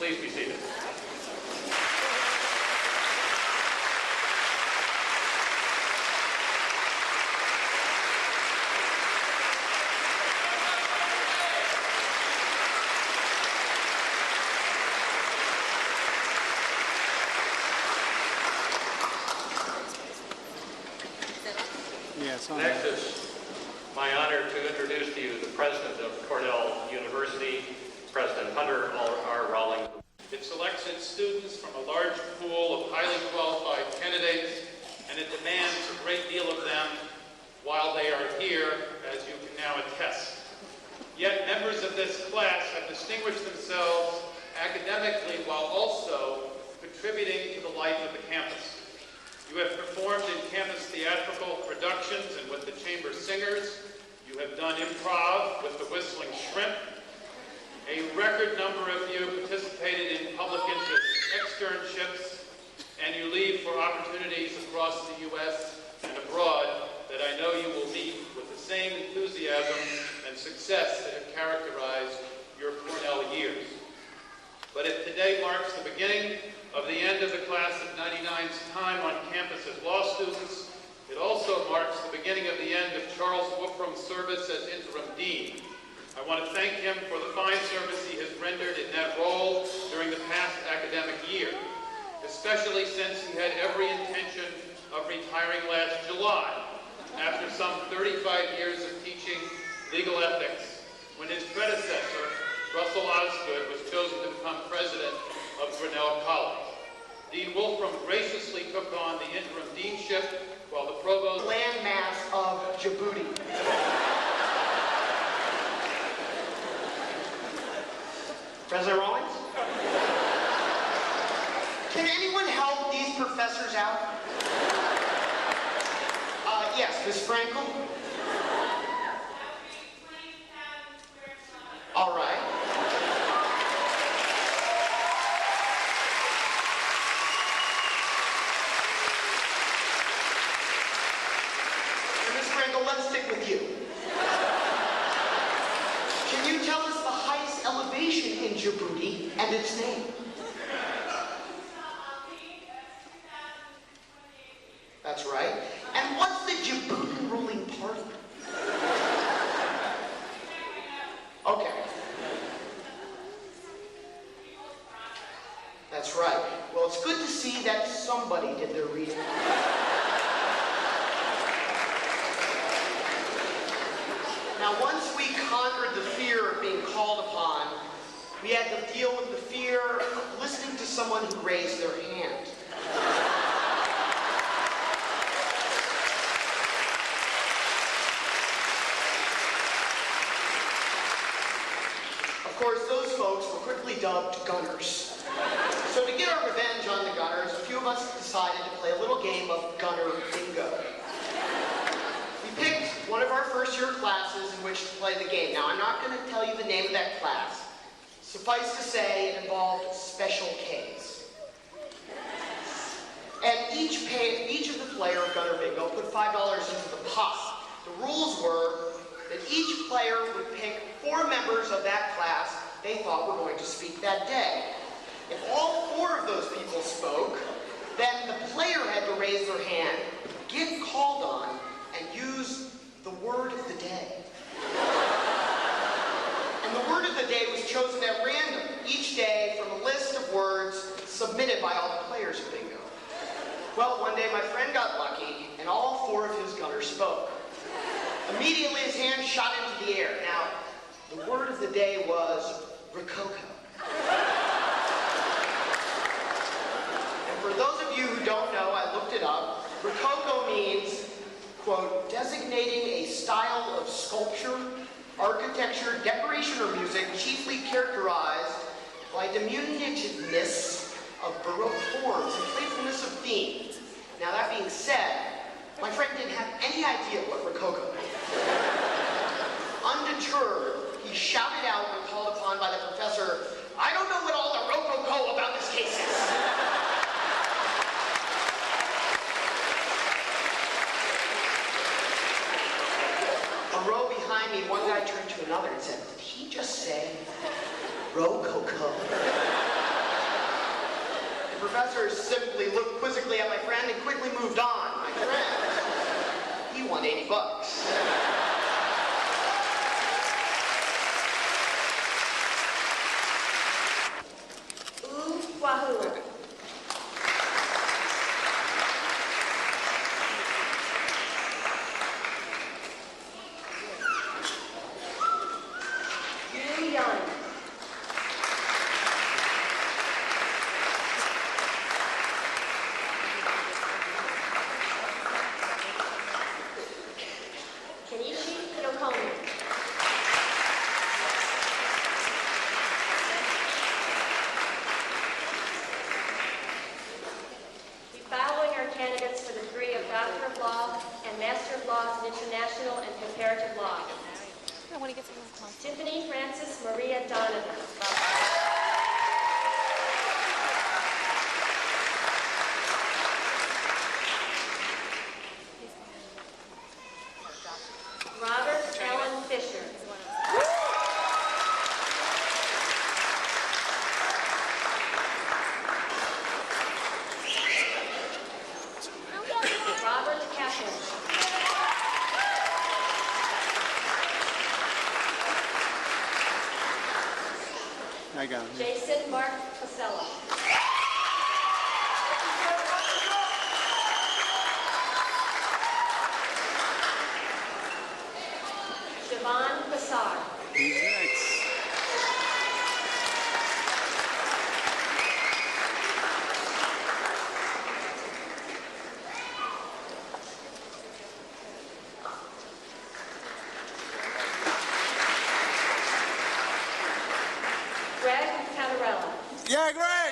Please be seated. Next, it's my honor to introduce to you the president of Cornell University, President Hunter R. Rawlings. It selects its students from a large pool of highly qualified candidates, and it demands a great deal of them while they are here, as you can now attest. Yet members of this class have distinguished themselves academically while also contributing to the life of the campus. You have performed in campus theatrical productions and with the chamber singers. You have done improv with the Whistling Shrimp. A record number of you participated in public interest externships, and you leave for opportunities across the U.S. and abroad that I know you will meet with the same enthusiasm and success that have characterized your Cornell years. But if today marks the beginning of the end of the class of 99's time on campus as law students, it also marks the beginning of the end of Charles Wolfram's service as interim dean. I want to thank him for the fine service he has rendered in that role during the past academic year, especially since he had every intention of retiring last July, after some 35 years of teaching legal ethics, when his predecessor, Russell Osgood, was chosen to become president of Cornell College. Dean Wolfram graciously took on the interim deanship while the provost... landmass of Djibouti. President Rawlings? Can anyone help these professors out? Yes, Ms. Frankel? All right. Let's stick with you. Can you tell us the highest elevation in Djibouti and its name? That's right. And what's the Djibouti ruling party? Okay. That's right. Well, it's good to see that somebody did their reading. Now, once we conquered the fear of being called upon, we had to deal with the fear of listening to someone who raised their hand. Of course, those folks were quickly dubbed gunners. So to get our revenge on the gunners, a few of us decided to play a little game of gunner bingo. Picked one of our first-year classes in which to play the game. Now, I'm not going to tell you the name of that class. Suffice to say, it involved special Ks. And each of the player of Gunner Bingo put $5 into the pot. The rules were that each player would pick 4 members of that class they thought were going to speak that day. If all 4 of those people spoke, then the player had to raise their hand, get called on, and use the word of the day. And the word of the day was chosen at random each day from a list of words submitted by all the players of bingo. Well, one day my friend got lucky, and all 4 of his gunners spoke. Immediately his hand shot into the air. Now, the word of the day was Rococo. And for those of you who don't know, I looked it up. Rococo means, quote, designating a style of sculpture, architecture, decoration, or music chiefly characterized by diminutiveness of Baroque forms and playfulness of theme. Now, that being said, my friend didn't have any idea what Rococo meant. Undeterred, he shouted out when called upon by the professor, "I don't know what all the Rococo about this case is." A row behind me, one guy turned to another and said, "Did he just say Rococo?" The professor simply looked quizzically at my friend and quickly moved on. My friend, he won 80 bucks. Ooh, wahoo. Yu Yan. Kenichi Yokomi. The following are candidates for the degree of Doctor of Law and Master of Laws in International and Comparative Law. Tiffany Frances Maria Donovan. Robert Allen Fisher. Robert Kaplan. I got him. Jason Mark Pasella. Siobhan Bassar. He's next. Greg Catarella. Yeah, Greg!